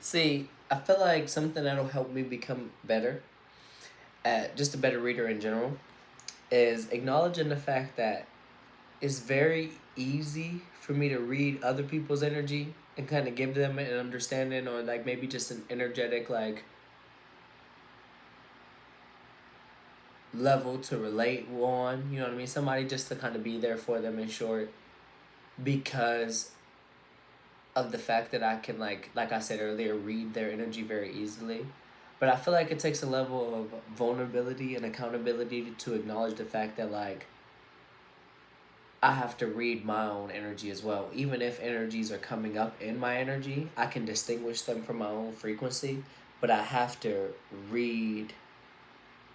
See, I feel like something that'll help me become better, at just a better reader in general, is acknowledging the fact that it's very easy for me to read other people's energy and kind of give them an understanding or like maybe just an energetic like level to relate on, you know what I mean? Somebody just to kind of be there for them in short because of the fact that I can like I said earlier read their energy very easily. But I feel like it takes a level of vulnerability and accountability to acknowledge the fact that like I have to read my own energy as well. Even if energies are coming up in my energy, I can distinguish them from my own frequency, but I have to read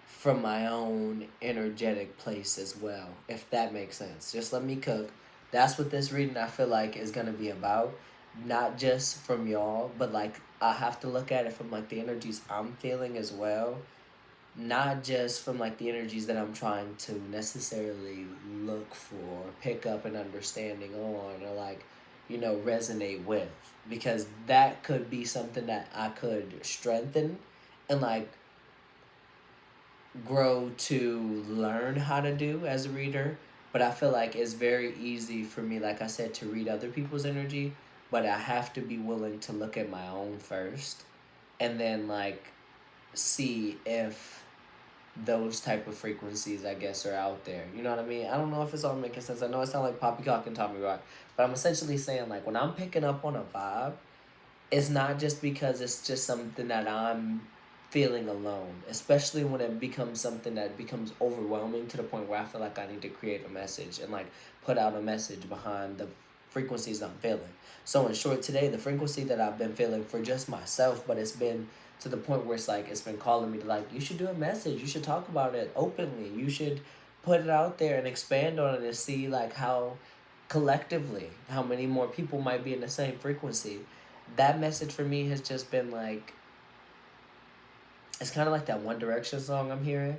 from my own energetic place as well, if that makes sense. Just let me cook. That's what this reading I feel like is gonna be about. Not just from y'all, but like I have to look at it from like the energies I'm feeling as well. Not just from like the energies that I'm trying to necessarily look for, pick up an understanding on, or like, resonate with. Because that could be something that I could strengthen and like grow to learn how to do as a reader. But I feel like it's very easy for me, like I said, to read other people's energy, but I have to be willing to look at my own first and then like see if those type of frequencies I guess are out there. You know what I mean? I don't know if it's all making sense. I know it sounds like poppycock and Tommy Rock, but I'm essentially saying like when I'm picking up on a vibe, it's not just because it's just something that I'm feeling alone, especially when it becomes something that becomes overwhelming to the point where I feel like I need to create a message and like put out a message behind the frequencies I'm feeling. So in short, today the frequency that I've been feeling for just myself, but it's been to the point where it's like it's been calling me to like you should do a message, you should talk about it openly, you should put it out there and expand on it and see like how collectively how many more people might be in the same frequency. That message for me has just been like it's kind of like that One Direction song I'm hearing.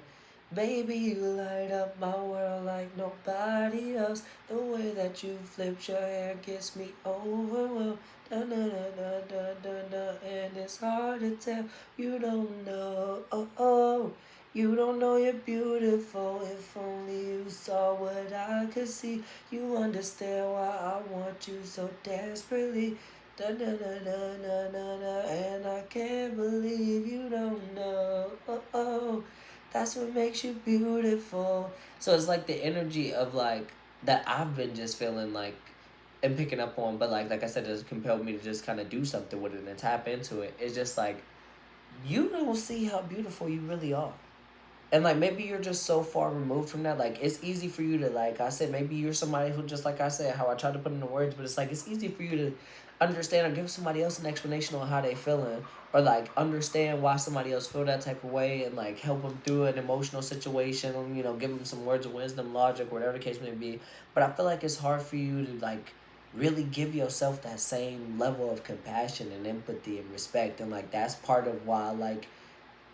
Baby, you light up my world like nobody else. The way that you flipped your hair gets me overwhelmed. Da, da, da, da, da, da, da, and it's hard to tell. You don't know, oh, oh. You don't know you're beautiful. If only you saw what I could see, you understand why I want you so desperately. Da, da, da, da, da, da, da, and I can't believe you don't know. Oh, oh, that's what makes you beautiful. So it's like the energy of like that I've been just feeling like and picking up on, but like I said, it's compelled me to just kind of do something with it and tap into it. It's just like you don't see how beautiful you really are. And like maybe you're just so far removed from that. Like it's easy for you to like I said, maybe you're somebody who just like I said, how I tried to put into words, but it's like it's easy for you to understand or give somebody else an explanation on how they feeling or like understand why somebody else feel that type of way and like help them through an emotional situation, give them some words of wisdom, logic, whatever the case may be. But I feel like it's hard for you to like really give yourself that same level of compassion and empathy and respect, and like that's part of why like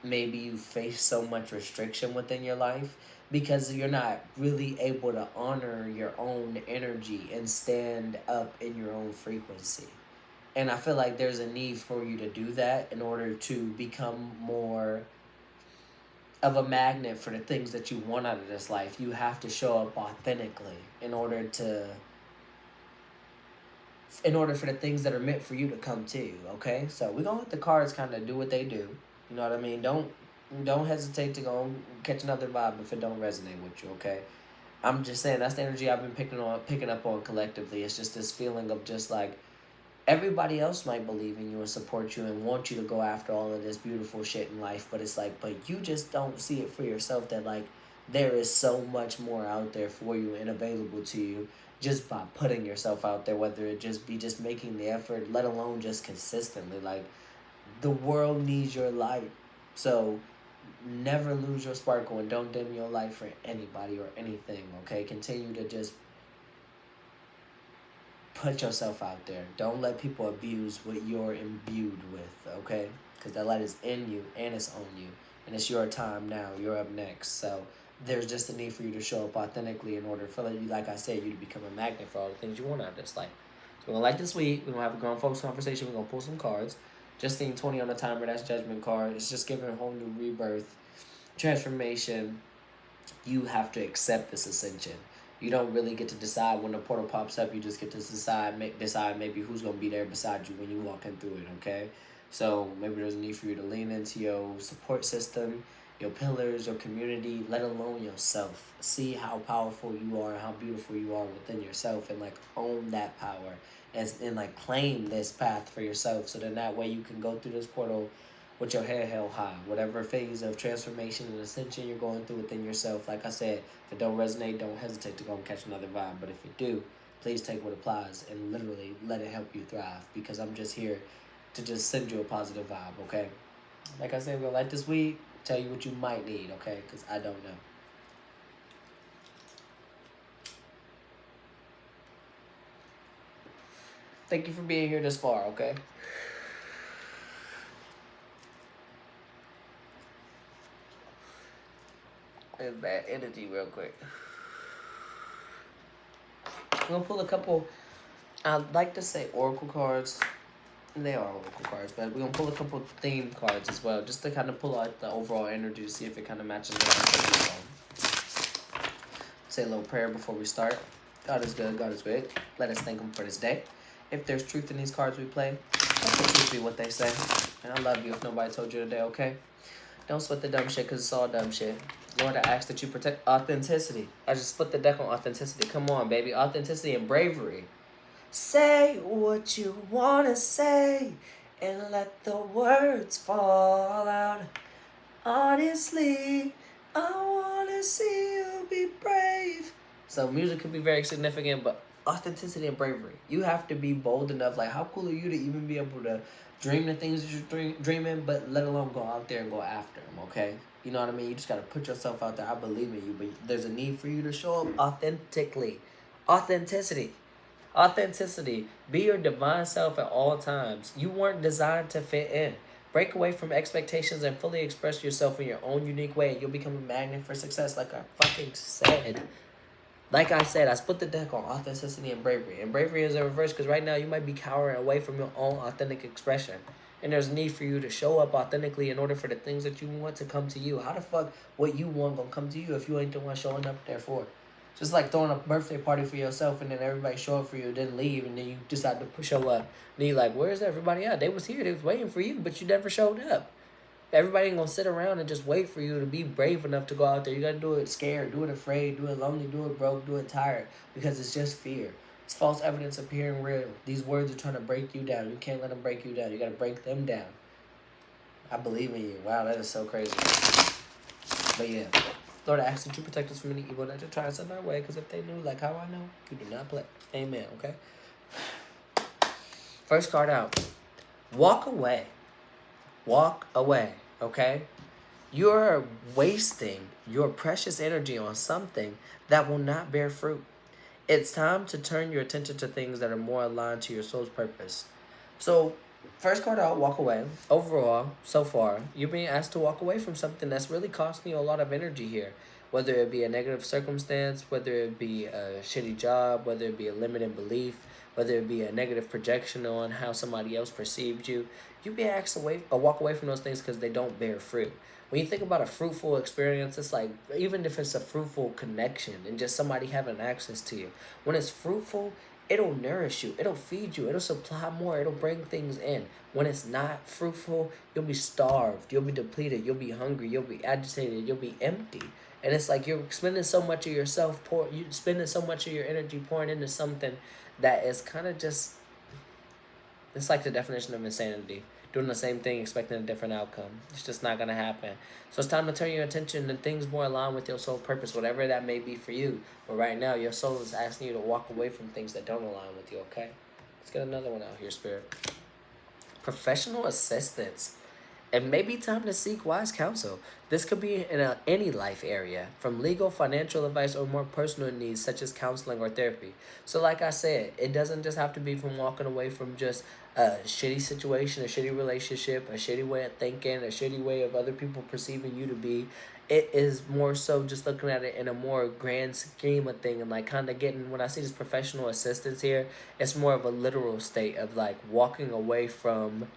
maybe you face so much restriction within your life because you're not really able to honor your own energy and stand up in your own frequency. And I feel like there's a need for you to do that in order to become more of a magnet for the things that you want out of this life. You have to show up authentically in order for the things that are meant for you to come to you. Okay, so we're gonna let the cards kind of do what they do. You know what I mean? Don't hesitate to go catch another vibe if it don't resonate with you. Okay, I'm just saying that's the energy I've been picking up on collectively. It's just this feeling of just like everybody else might believe in you and support you and want you to go after all of this beautiful shit in life, but it's like, but you just don't see it for yourself that like there is so much more out there for you and available to you just by putting yourself out there, whether it just be just making the effort, let alone just consistently. Like the world needs your light. So never lose your sparkle and don't dim your light for anybody or anything, okay? Continue to just put yourself out there. Don't let people abuse what you're imbued with, okay? Because that light is in you and it's on you. And it's your time now. You're up next. So there's just a need for you to show up authentically in order for you, like I said, you to become a magnet for all the things you want out of this life. So we're gonna like this week. We're gonna have a grown folks conversation. We're gonna pull some cards. Just seeing 20 on the timer, that's Judgment card. It's just giving a whole new rebirth, transformation. You have to accept this ascension. You don't really get to decide when the portal pops up. You just get to decide maybe who's gonna be there beside you when you walking through it. Okay, so maybe there's a need for you to lean into your support system, your pillars, your community, let alone yourself. See how powerful you are, how beautiful you are within yourself, and like own that power, and like claim this path for yourself. So then that way you can go through this portal with your head held high. Whatever phase of transformation and ascension you're going through within yourself, like I said, if it don't resonate, don't hesitate to go and catch another vibe. But if it do, please take what applies and literally let it help you thrive. Because I'm just here to just send you a positive vibe, okay? Like I said, we'll light this week, tell you what you might need, okay? Because I don't know. Thank you for being here this far, okay? It's bad energy real quick. I'm gonna pull a couple, I'd like to say oracle cards. They are oracle cards, but we're gonna pull a couple theme cards as well, just to kind of pull out the overall energy to see if it kind of matches up. Say a little prayer before we start. God is good, God is great. Let us thank Him for this day. If there's truth in these cards we play, let the truth be what they say. And I love you if nobody told you today, okay? Don't sweat the dumb shit, because it's all dumb shit. Lord, I ask that you protect authenticity. I just split the deck on authenticity. Come on, baby. Authenticity and bravery. Say what you want to say and let the words fall out. Honestly, I want to see you be brave. So music could be very significant, but authenticity and bravery. You have to be bold enough. Like, how cool are you to even be able to dream the things that you're dreaming, but let alone go out there and go after them, okay? You know what I mean? You just got to put yourself out there. I believe in you, but there's a need for you to show up authentically. Authenticity. Authenticity. Be your divine self at all times. You weren't designed to fit in. Break away from expectations and fully express yourself in your own unique way. You'll become a magnet for success, like I fucking said. Like I said, I split the deck on authenticity and bravery. And bravery is in reverse because right now you might be cowering away from your own authentic expression. And there's a need for you to show up authentically in order for the things that you want to come to you. How the fuck what you want gonna come to you if you ain't the one showing up there for it? Just like throwing a birthday party for yourself and then everybody show up for you, then leave, and then you decide to show up. And you're like, where's everybody at? They was here, they was waiting for you, but you never showed up. Everybody ain't gonna sit around and just wait for you to be brave enough to go out there. You gotta do it scared, do it afraid, do it lonely, do it broke, do it tired. Because it's just fear. It's false evidence appearing real. These words are trying to break you down. You can't let them break you down. You gotta break them down. I believe in you. Wow, that is so crazy. But yeah. Lord, I ask that you protect us from any evil that you're trying to send our way, because if they knew like how I know, you do not play. Amen, okay? First card out. Walk away. Walk away, okay? You're wasting your precious energy on something that will not bear fruit. It's time to turn your attention to things that are more aligned to your soul's purpose. So, first card out, walk away. Overall, so far, you're being asked to walk away from something that's really costing you a lot of energy here. Whether it be a negative circumstance, whether it be a shitty job, whether it be a limited belief, whether it be a negative projection on how somebody else perceived you, you be asked to walk away from those things because they don't bear fruit. When you think about a fruitful experience, it's like, even if it's a fruitful connection and just somebody having access to you, when it's fruitful, it'll nourish you, it'll feed you, it'll supply more, it'll bring things in. When it's not fruitful, you'll be starved, you'll be depleted, you'll be hungry, you'll be agitated, you'll be empty. And it's like you're spending so much of yourself, you spending so much of your energy pouring into something that is kind of just, it's like the definition of insanity. Doing the same thing, expecting a different outcome. It's just not going to happen. So it's time to turn your attention to things more aligned with your soul purpose, whatever that may be for you. But right now, your soul is asking you to walk away from things that don't align with you, okay? Let's get another one out here, Spirit. Professional assistance. It may be time to seek wise counsel. This could be in any life area, from legal, financial advice, or more personal needs such as counseling or therapy. So like I said, it doesn't just have to be from walking away from just a shitty situation, a shitty relationship, a shitty way of thinking, a shitty way of other people perceiving you to be. It is more so just looking at it in a more grand scheme of thing, and like kind of getting, when I see this professional assistance here, it's more of a literal state of like walking away from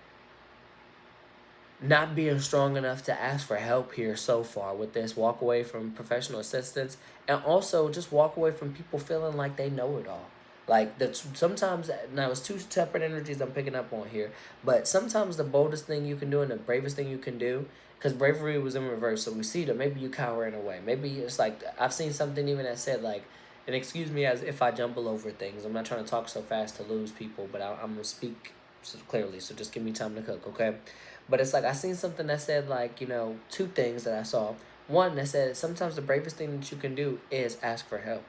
not being strong enough to ask for help here so far with this. Walk away from professional assistance, and also just walk away from people feeling like they know it all. Like that's sometimes, now it's two separate energies I'm picking up on here, but sometimes the boldest thing you can do and the bravest thing you can do, because bravery was in reverse, so we see that maybe you cowering away. Maybe it's like I've seen something even that said like, and excuse me as if I jumble over things. I'm not trying to talk so fast to lose people, but I'm gonna speak so clearly. So just give me time to cook, okay? But it's like I seen something that said like, two things that I saw. One that said sometimes the bravest thing that you can do is ask for help.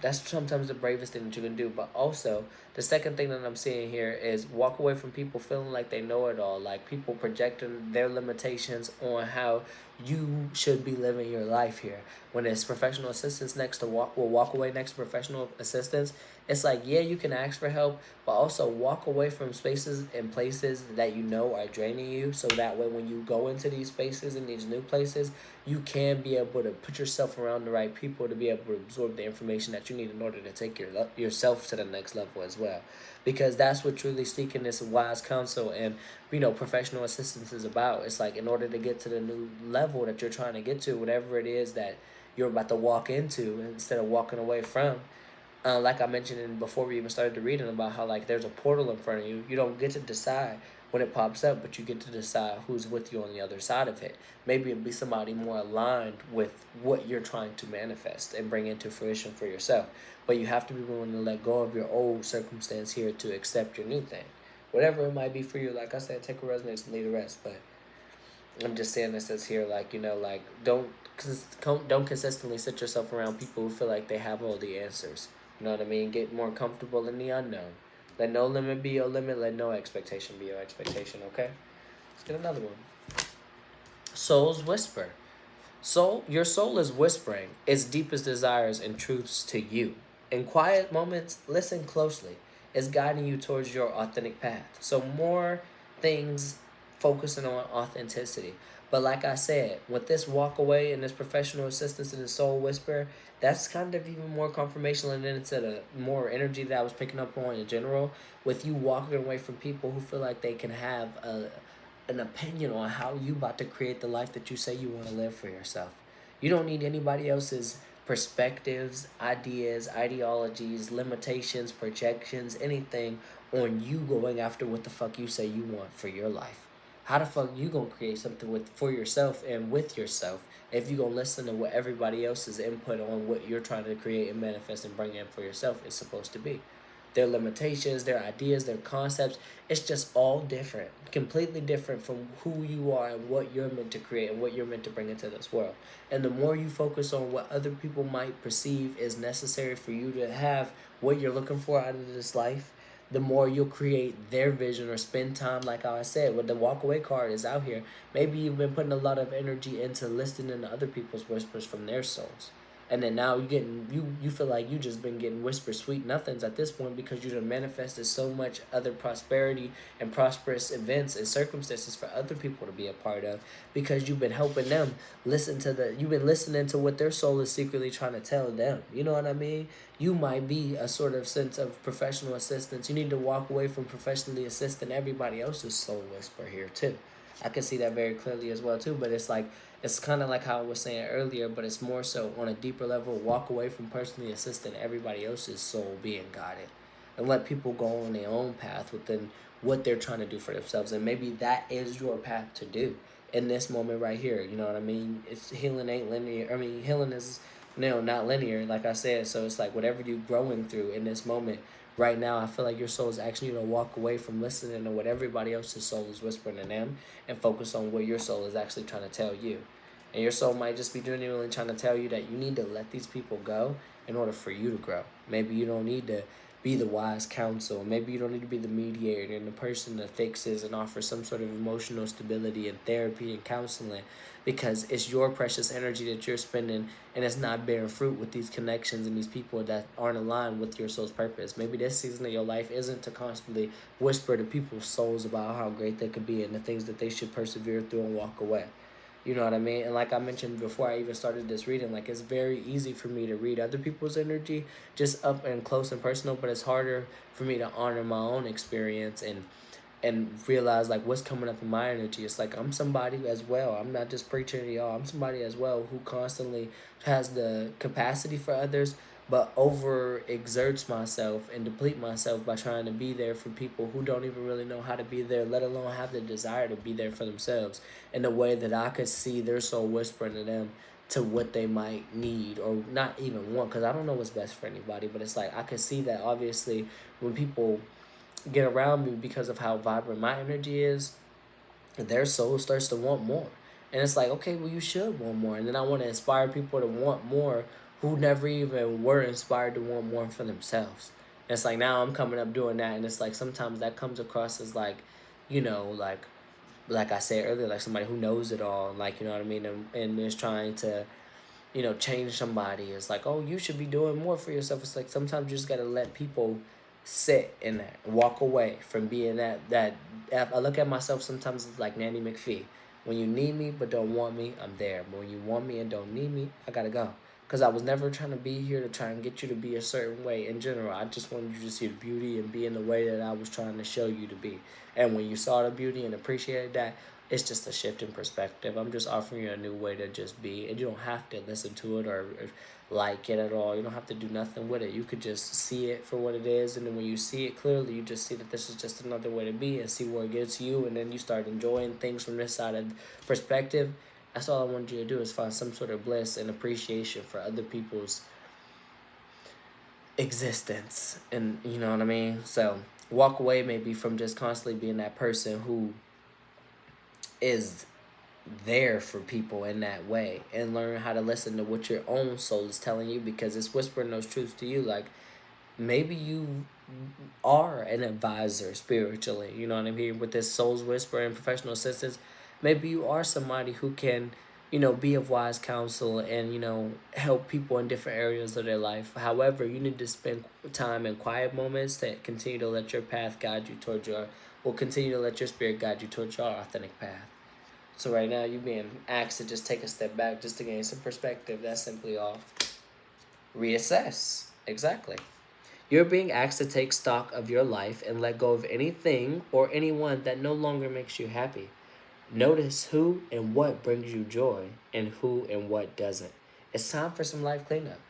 That's sometimes the bravest thing that you can do. But also, the second thing that I'm seeing here is walk away from people feeling like they know it all, like people projecting their limitations on how you should be living your life here. When it's professional assistance next to walk away next to professional assistance, it's like, yeah, you can ask for help, but also walk away from spaces and places that you know are draining you, so that way when you go into these spaces and these new places, you can be able to put yourself around the right people to be able to absorb the information that you need in order to take yourself to the next level as well. Because that's what truly seeking this wise counsel and professional assistance is about. It's like in order to get to the new level that you're trying to get to, whatever it is that you're about to walk into instead of walking away from, like I mentioned before we even started the reading about how like there's a portal in front of you. You don't get to decide when it pops up, but you get to decide who's with you on the other side of it. Maybe it'll be somebody more aligned with what you're trying to manifest and bring into fruition for yourself. But you have to be willing to let go of your old circumstance here to accept your new thing. Whatever it might be for you, like I said, take a resonance and leave the rest. But I'm just saying this as here, like, like don't consistently sit yourself around people who feel like they have all the answers. You know what I mean? Get more comfortable in the unknown. Let no limit be your limit. Let no expectation be your expectation. Okay. Let's get another one. Soul's whisper. Your soul is whispering its deepest desires and truths to you. In quiet moments, listen closely. It's guiding you towards your authentic path. So more things focusing on authenticity. But like I said, with this walk away and this professional assistance and the soul whisper, that's kind of even more confirmation, and then it's a more energy that I was picking up on in general. With you walking away from people who feel like they can have an opinion on how you about to create the life that you say you want to live for yourself. You don't need anybody else's perspectives, ideas, ideologies, limitations, projections, anything on you going after what the fuck you say you want for your life. How the fuck you gonna create something with for yourself and with yourself if you gonna listen to what everybody else's input on what you're trying to create and manifest and bring in for yourself is supposed to be? Their limitations, their ideas, their concepts. It's just all different, completely different from who you are and what you're meant to create and what you're meant to bring into this world. And the more you focus on what other people might perceive is necessary for you to have what you're looking for out of this life, the more you'll create their vision or spend time, like I said, when the walk away card is out here. Maybe you've been putting a lot of energy into listening to other people's whispers from their souls, and then now you feel like you just been getting whispered sweet nothings at this point because you done manifested so much other prosperity and prosperous events and circumstances for other people to be a part of, because you've been helping them you've been listening to what their soul is secretly trying to tell them. You know what I mean? You might be a sort of sense of professional assistance. You need to walk away from professionally assisting everybody else's soul whisper here too. I can see that very clearly as well too. But it's like it's kind of like how I was saying earlier, but it's more so on a deeper level. Walk away from personally assisting everybody else's soul being guided, and let people go on their own path within what they're trying to do for themselves. And maybe that is your path to do in this moment right here. You know what I mean? It's healing ain't linear. I mean, healing is not linear, like I said. So it's like whatever you're growing through in this moment right now, I feel like your soul is asking you to walk away from listening to what everybody else's soul is whispering to them and focus on what your soul is actually trying to tell you. And your soul might just be genuinely trying to tell you that you need to let these people go in order for you to grow. Maybe you don't need to be the wise counsel. Maybe you don't need to be the mediator and the person that fixes and offers some sort of emotional stability and therapy and counseling, because it's your precious energy that you're spending and it's not bearing fruit with these connections and these people that aren't aligned with your soul's purpose. Maybe this season of your life isn't to constantly whisper to people's souls about how great they could be and the things that they should persevere through and walk away. You know what I mean? And like I mentioned before I even started this reading, like it's very easy for me to read other people's energy just up and close and personal, but it's harder for me to honor my own experience and and realize like what's coming up in my energy. It's like I'm somebody as well. I'm not just preaching to y'all. I'm somebody as well who constantly has the capacity for others, but over exerts myself and deplete myself by trying to be there for people who don't even really know how to be there, let alone have the desire to be there for themselves in a way that I could see their soul whispering to them to what they might need or not even want, because I don't know what's best for anybody. But it's like I could see that obviously when people get around me because of how vibrant my energy is, their soul starts to want more. And it's like, okay, well, you should want more. And then I want to inspire people to want more who never even were inspired to want more for themselves. And it's like now I'm coming up doing that. And it's like sometimes that comes across as like, you know, like I said earlier, like somebody who knows it all, and like, you know what I mean, and is trying to, you know, change somebody. It's like, oh, you should be doing more for yourself. It's like sometimes you just gotta let people sit in that, walk away from being that. I look at myself sometimes as like Nanny McPhee. When you need me but don't want me, I'm there. But when you want me and don't need me, I gotta go. Cause I was never trying to be here to try and get you to be a certain way in general. I just wanted you to see the beauty and be in the way that I was trying to show you to be. And when you saw the beauty and appreciated that, it's just a shift in perspective. I'm just offering you a new way to just be, and you don't have to listen to it or like it at all. You don't have to do nothing with it. You could just see it for what it is, and then when you see it clearly, you just see that this is just another way to be, and see where it gets you, and then you start enjoying things from this side of perspective. That's all I wanted you to do is find some sort of bliss and appreciation for other people's existence, and you know what I mean. So walk away maybe from just constantly being that person who is there for people in that way, and learn how to listen to what your own soul is telling you, because it's whispering those truths to you. Like maybe you are an advisor spiritually, you know what I mean, with this soul's whisper and professional assistance. Maybe you are somebody who can, you know, be of wise counsel and, you know, help people in different areas of their life. However, you need to spend time in quiet moments to continue to let your path guide you towards your, will continue to let your spirit guide you towards your authentic path. So right now you're being asked to just take a step back just to gain some perspective. That's simply all. Reassess. Exactly. You're being asked to take stock of your life and let go of anything or anyone that no longer makes you happy. Notice who and what brings you joy and who and what doesn't. It's time for some life cleanup.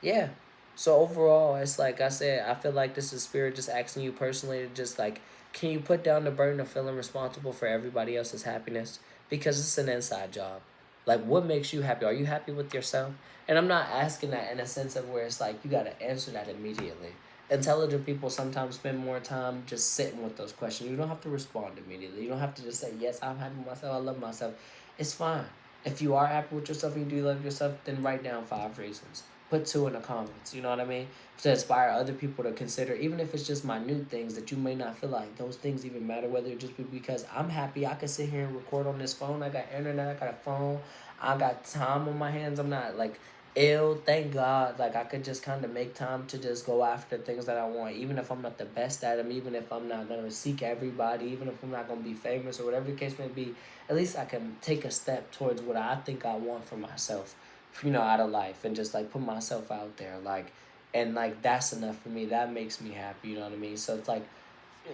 Yeah. So overall, it's like I said, I feel like this is spirit just asking you personally to just like, can you put down the burden of feeling responsible for everybody else's happiness? Because it's an inside job. Like, what makes you happy? Are you happy with yourself? And I'm not asking that in a sense of where it's like you got to answer that immediately. Intelligent people sometimes spend more time just sitting with those questions. You don't have to respond immediately. You don't have to just say, yes, I'm happy with myself. I love myself. It's fine. If you are happy with yourself and you do love yourself, then write down 5 reasons. Put 2 in the comments. You know what I mean? To inspire other people to consider, even if it's just minute things that you may not feel like those things even matter, whether it just be because I'm happy I can sit here and record on this phone. I got internet, I got a phone, I got time on my hands. I'm not like ill, thank God. Like I could just kind of make time to just go after things that I want, even if I'm not the best at them, even if I'm not gonna seek everybody, even if I'm not gonna be famous or whatever the case may be. At least I can take a step towards what I think I want for myself, you know, out of life, and just like put myself out there, like, and like that's enough for me. That makes me happy. You know what I mean? So it's like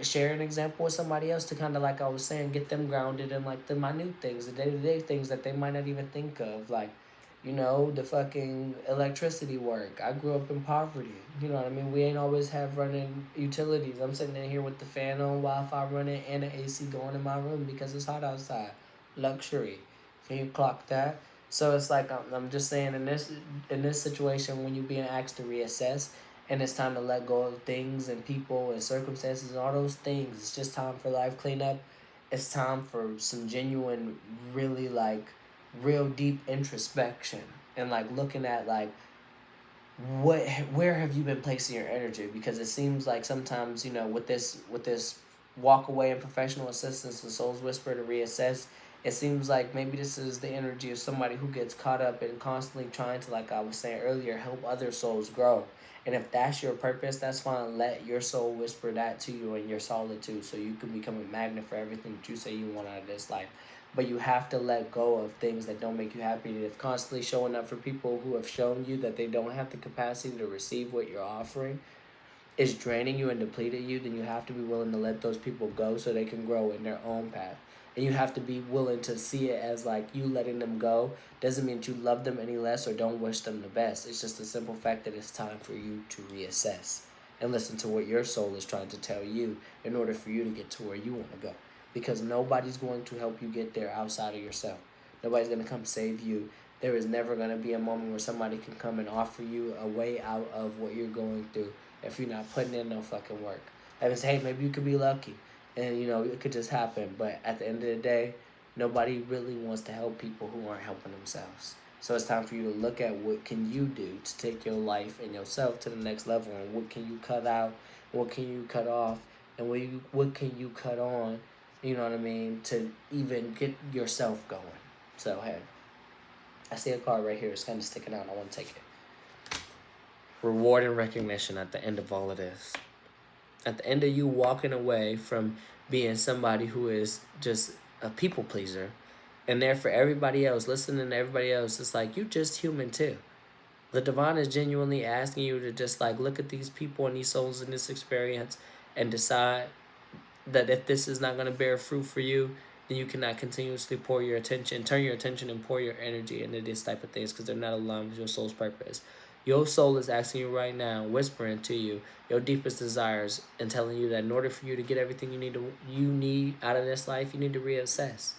share an example with somebody else to kind of, like I was saying, get them grounded in like the minute things, the day-to-day things that they might not even think of, like, you know, the fucking electricity work. I grew up in poverty. You know what I mean? We ain't always have running utilities. I'm sitting in here with the fan on, Wi-Fi running, and the AC going in my room because it's hot outside. Luxury. Can you clock that? So it's like I'm just saying, in this situation, when you're being asked to reassess, and it's time to let go of things and people and circumstances and all those things. It's just time for life cleanup. It's time for some genuine, really like real deep introspection, and like looking at like what, where have you been placing your energy, because it seems like sometimes, you know, with this walk away and professional assistance and souls whisper to reassess, it seems like maybe this is the energy of somebody who gets caught up in constantly trying to, like I was saying earlier, help other souls grow. And if that's your purpose, that's fine. Let your soul whisper that to you in your solitude, so you can become a magnet for everything that you say you want out of this life. But you have to let go of things that don't make you happy. And if constantly showing up for people who have shown you that they don't have the capacity to receive what you're offering, is draining you and depleting you, then you have to be willing to let those people go so they can grow in their own path. And you have to be willing to see it as like you letting them go doesn't mean you love them any less or don't wish them the best. It's just a simple fact that it's time for you to reassess and listen to what your soul is trying to tell you in order for you to get to where you want to go. Because nobody's going to help you get there outside of yourself. Nobody's going to come save you. There is never going to be a moment where somebody can come and offer you a way out of what you're going through if you're not putting in no fucking work. I mean, hey, maybe you could be lucky and, it could just happen. But at the end of the day, nobody really wants to help people who aren't helping themselves. So it's time for you to look at what can you do to take your life and yourself to the next level, and what can you cut out, what can you cut off, and what can you cut on, you know what I mean, to even get yourself going. So, hey, I see a card right here. It's kind of sticking out. I want to take it. Reward and recognition at the end of all of this. At the end of you walking away from being somebody who is just a people pleaser and there for everybody else, listening to everybody else, it's like, you just human too. The divine is genuinely asking you to just like look at these people and these souls in this experience and decide that if this is not going to bear fruit for you, then you cannot continuously turn your attention and pour your energy into this type of things because they're not aligned with your soul's purpose. Your soul is asking you right now, whispering to you your deepest desires and telling you that in order for you to get everything you need out of this life, you need to reassess.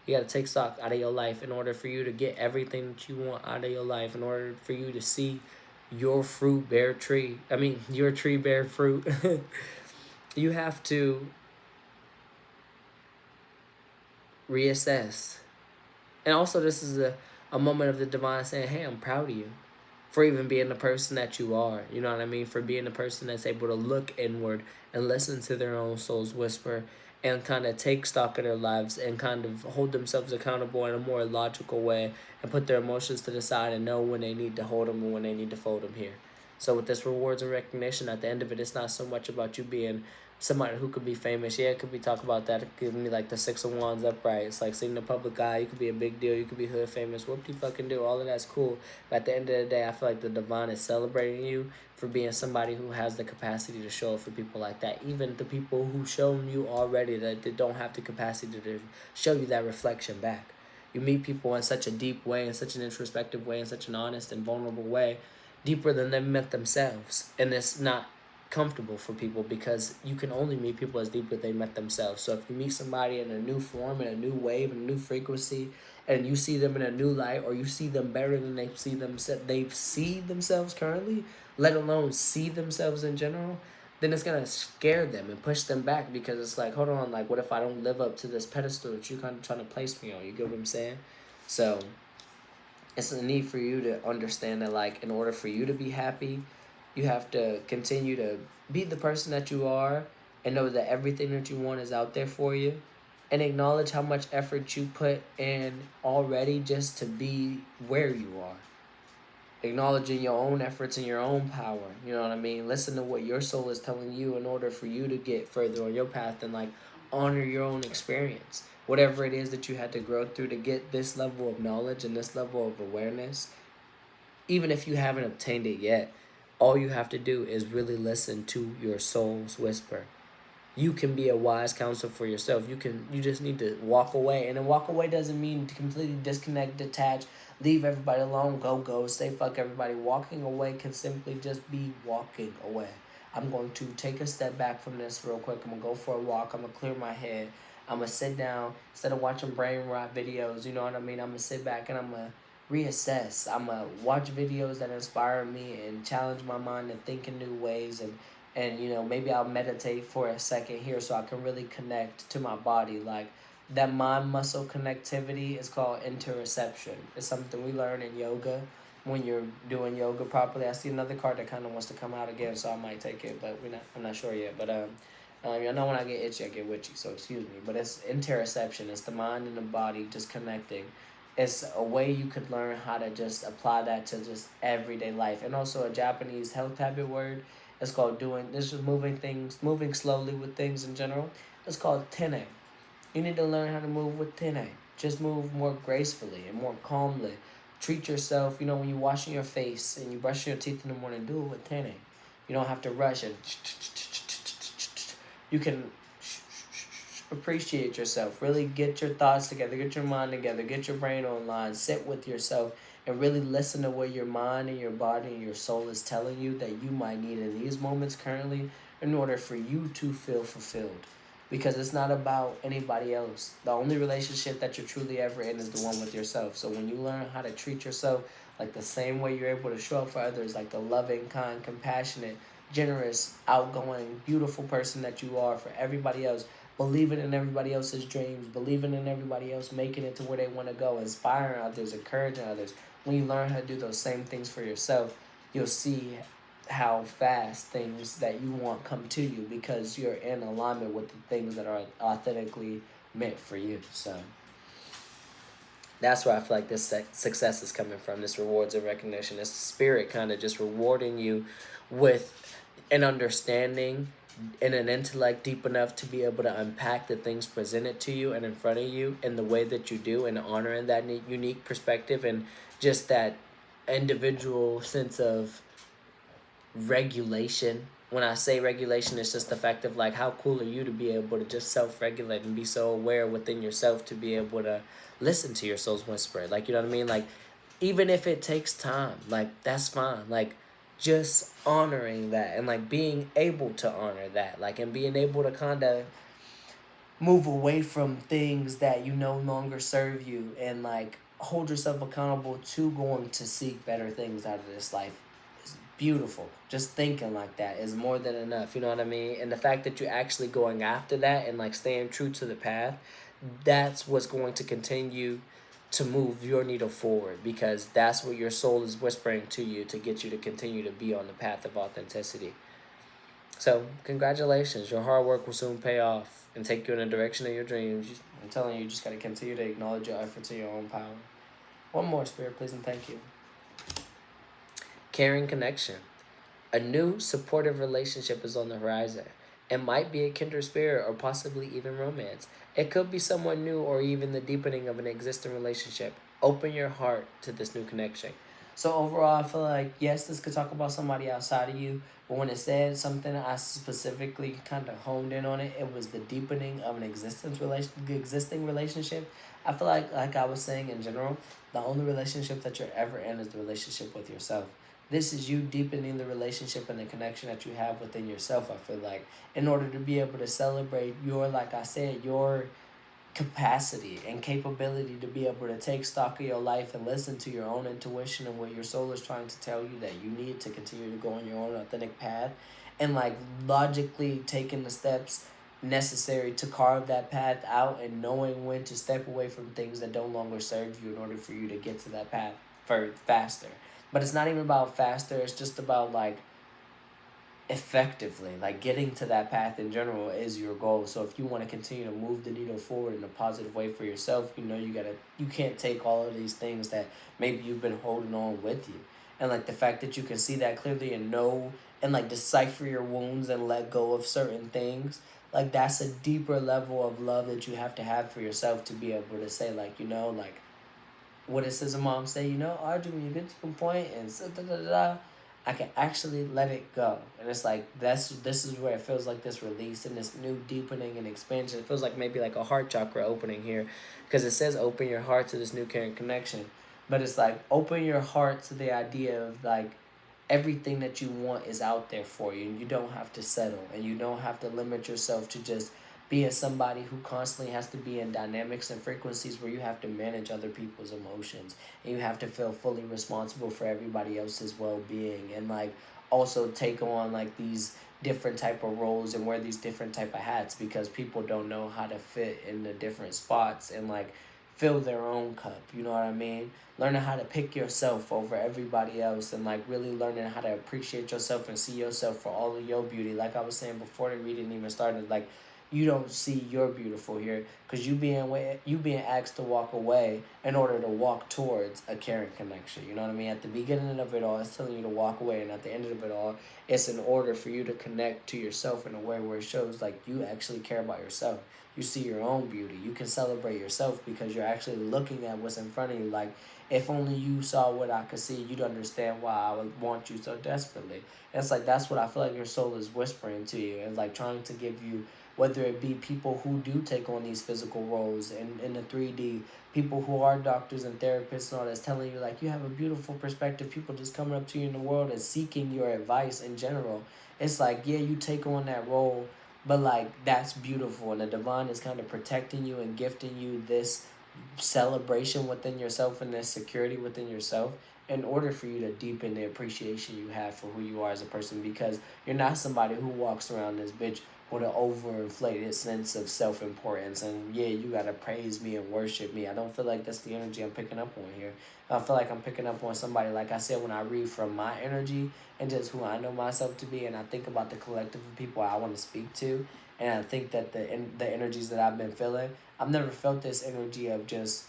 You got to take stock out of your life in order for you to get everything that you want out of your life, in order for you to see your your tree bear fruit. You have to reassess. And also, this is a moment of the divine saying, hey, I'm proud of you for even being the person that you are. You know what I mean? For being the person that's able to look inward and listen to their own soul's whisper and kind of take stock of their lives and kind of hold themselves accountable in a more logical way and put their emotions to the side and know when they need to hold them and when they need to fold them here. So with this rewards and recognition, at the end of it, it's not so much about you being somebody who could be famous. Yeah, it could be talk about that. It could be like the Six of Wands upright. It's like seeing the public eye. You could be a big deal. You could be hood famous. Whoop de fucking do. All of that's cool. But at the end of the day, I feel like the divine is celebrating you for being somebody who has the capacity to show up for people like that. Even the people who shown you already that they don't have the capacity to show you that reflection back. You meet people in such a deep way, in such an introspective way, in such an honest and vulnerable way, deeper than they met themselves. And it's not comfortable for people because you can only meet people as deep as they met themselves. So if you meet somebody in a new form, in a new wave, in a new frequency, and you see them in a new light, or you see them better than they see themselves currently, let alone see themselves in general, then it's gonna scare them and push them back because it's like, hold on, like what if I don't live up to this pedestal that you kind of trying to place me on? You get what I'm saying? So it's a need for you to understand that, like, in order for you to be happy, you have to continue to be the person that you are and know that everything that you want is out there for you, and acknowledge how much effort you put in already just to be where you are. Acknowledging your own efforts and your own power. You know what I mean? Listen to what your soul is telling you in order for you to get further on your path, and like honor your own experience. Whatever it is that you had to grow through to get this level of knowledge and this level of awareness, even if you haven't obtained it yet, all you have to do is really listen to your soul's whisper. You can be a wise counsel for yourself. You just need to walk away. And then walk away doesn't mean to completely disconnect, detach, leave everybody alone, go, say fuck everybody. Walking away can simply just be walking away. I'm going to take a step back from this real quick. I'm going to go for a walk. I'm going to clear my head. I'm going to sit down instead of watching brain rot videos. You know what I mean? I'm going to sit back and I'm going to reassess. I'm going to watch videos that inspire me and challenge my mind to think in new ways, and maybe I'll meditate for a second here so I can really connect to my body. Like that mind muscle connectivity is called interoception. It's something we learn in yoga when you're doing yoga properly. I see another card that kind of wants to come out again, so I might take it, but I'm not sure yet. But you know, when I get itchy, I get witchy, so excuse me. But it's interoception. It's the mind and the body just connecting. It's a way you could learn how to just apply that to just everyday life. And also a Japanese health habit word. It's called moving slowly with things in general. It's called tene. You need to learn how to move with tene. Just move more gracefully and more calmly. Treat yourself, when you're washing your face and you brush your teeth in the morning, do it with tene. You don't have to rush and you can appreciate yourself. Really get your thoughts together, get your mind together, get your brain online, sit with yourself, and really listen to what your mind and your body and your soul is telling you that you might need in these moments currently in order for you to feel fulfilled. Because it's not about anybody else. The only relationship that you're truly ever in is the one with yourself. So when you learn how to treat yourself like the same way you're able to show up for others, like the loving, kind, compassionate, generous, outgoing, beautiful person that you are for everybody else, believing in everybody else's dreams, believing in everybody else making it to where they want to go, inspiring others, encouraging others. When you learn how to do those same things for yourself, you'll see how fast things that you want come to you because you're in alignment with the things that are authentically meant for you. So that's where I feel like this success is coming from. This rewards and recognition. This spirit kind of just rewarding you with an understanding and an intellect deep enough to be able to unpack the things presented to you and in front of you in the way that you do, and honoring that unique perspective and just that individual sense of regulation. When I say regulation, it's just the fact of like how cool are you to be able to just self-regulate and be so aware within yourself to be able to listen to your soul's whisper. Like, you know what I mean? Like, even if it takes time, like that's fine. Like, just honoring that and like being able to honor that, like, and being able to kind of move away from things that you no longer serve you and like hold yourself accountable to going to seek better things out of this life is beautiful. Just thinking like that is more than enough, you know what I mean? And the fact that you're actually going after that and like staying true to the path, that's what's going to continue to move your needle forward, because that's what your soul is whispering to you to get you to continue to be on the path of authenticity. So, congratulations. Your hard work will soon pay off and take you in the direction of your dreams. I'm telling you, you just got to continue to acknowledge your efforts and your own power. One more, Spirit, please, and thank you. Caring connection. A new, supportive relationship is on the horizon. It might be a kindred spirit or possibly even romance. It could be someone new or even the deepening of an existing relationship. Open your heart to this new connection. So overall, I feel like, yes, this could talk about somebody outside of you, but when it said something, I specifically kind of honed in on it. It was the deepening of an existing relationship. I feel like I was saying in general, the only relationship that you're ever in is the relationship with yourself. This is you deepening the relationship and the connection that you have within yourself. I feel like in order to be able to celebrate your, like I said, your capacity and capability to be able to take stock of your life and listen to your own intuition and what your soul is trying to tell you that you need to continue to go on your own authentic path, and like logically taking the steps necessary to carve that path out and knowing when to step away from things that no longer serve you in order for you to get to that path for faster. But it's not even about faster, it's just about like effectively, like getting to that path in general is your goal. So if you want to continue to move the needle forward in a positive way for yourself, you know you can't take all of these things that maybe you've been holding on with you, and like the fact that you can see that clearly and know and like decipher your wounds and let go of certain things, like that's a deeper level of love that you have for yourself to be able to say, like, you know, like what it says a mom say, you know, Audrey, when you get to a point and da da da da, I can actually let it go. And it's like this is where it feels like this release and this new deepening and expansion. It feels like maybe like a heart chakra opening here, because it says open your heart to this new caring connection. But it's like open your heart to the idea of like everything that you want is out there for you, and you don't have to settle, and you don't have to limit yourself to just being somebody who constantly has to be in dynamics and frequencies where you have to manage other people's emotions and you have to feel fully responsible for everybody else's well-being, and like also take on like these different type of roles and wear these different type of hats because people don't know how to fit in the different spots and like fill their own cup, you know what I mean? Learning how to pick yourself over everybody else and like really learning how to appreciate yourself and see yourself for all of your beauty. Like I was saying before the reading even started, like you don't see you're beautiful here because you being asked to walk away in order to walk towards a caring connection. You know what I mean? At the beginning of it all, it's telling you to walk away, and at the end of it all, it's in order for you to connect to yourself in a way where it shows like you actually care about yourself. You see your own beauty. You can celebrate yourself because you're actually looking at what's in front of you. Like, if only you saw what I could see, you'd understand why I would want you so desperately. And it's like that's what I feel like your soul is whispering to you, and like trying to give you, whether it be people who do take on these physical roles in the 3D, people who are doctors and therapists and all that's telling you like you have a beautiful perspective, people just coming up to you in the world and seeking your advice in general. It's like, yeah, you take on that role, but like that's beautiful, and the divine is kind of protecting you and gifting you this celebration within yourself and this security within yourself in order for you to deepen the appreciation you have for who you are as a person, because you're not somebody who walks around this bitch with an overinflated sense of self-importance and yeah, you gotta praise me and worship me. I don't feel like that's the energy I'm picking up on here. I feel like I'm picking up on somebody, like I said, when I read from my energy and just who I know myself to be, and I think about the collective of people I want to speak to, and I think that the energies that I've been feeling, I've never felt this energy of just,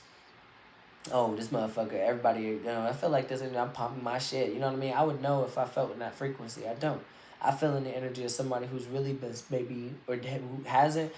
oh, this motherfucker, everybody, I feel like this, and I'm popping my shit. You know what I mean? I would know if I felt in that frequency. I don't. I feel in the energy of somebody who's really been maybe, or who hasn't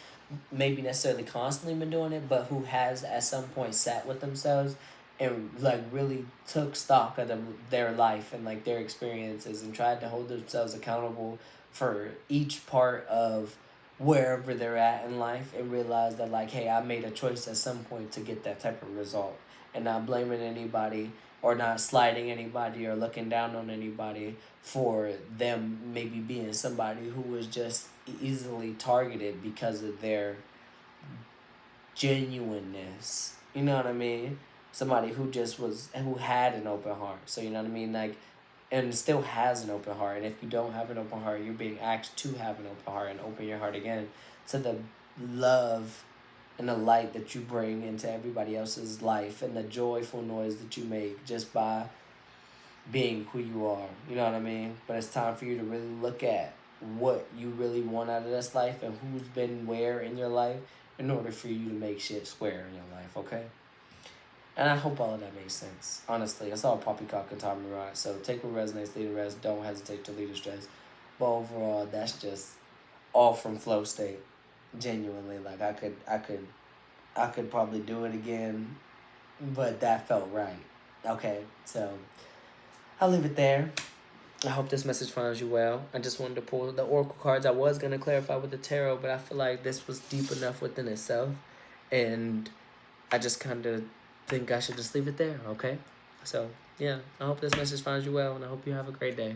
maybe necessarily constantly been doing it, but who has at some point sat with themselves and like really took stock of their life and like their experiences and tried to hold themselves accountable for each part of wherever they're at in life, and realize that like, hey, I made a choice at some point to get that type of result, and not blaming anybody or not sliding anybody or looking down on anybody for them maybe being somebody who was just easily targeted because of their genuineness. You know what I mean? Somebody who just was, who had an open heart. So you know what I mean? Like, and still has an open heart. And if you don't have an open heart, you're being asked to have an open heart and open your heart again to the love and the light that you bring into everybody else's life, and the joyful noise that you make just by being who you are. You know what I mean? But it's time for you to really look at what you really want out of this life and who's been where in your life in order for you to make shit square in your life, okay? And I hope all of that makes sense. Honestly, it's all poppycock and Tommy Rod. So take what resonates, leave the rest. Don't hesitate to lead the stress. But overall, that's just all from flow state. Genuinely, like I could probably do it again, but that felt right. Okay, so I'll leave it there. I hope this message finds you well. I just wanted to pull the oracle cards. I was gonna clarify with the tarot, but I feel like this was deep enough within itself, and I just kind of think I should just leave it there. Okay, so yeah, I hope this message finds you well, and I hope you have a great day.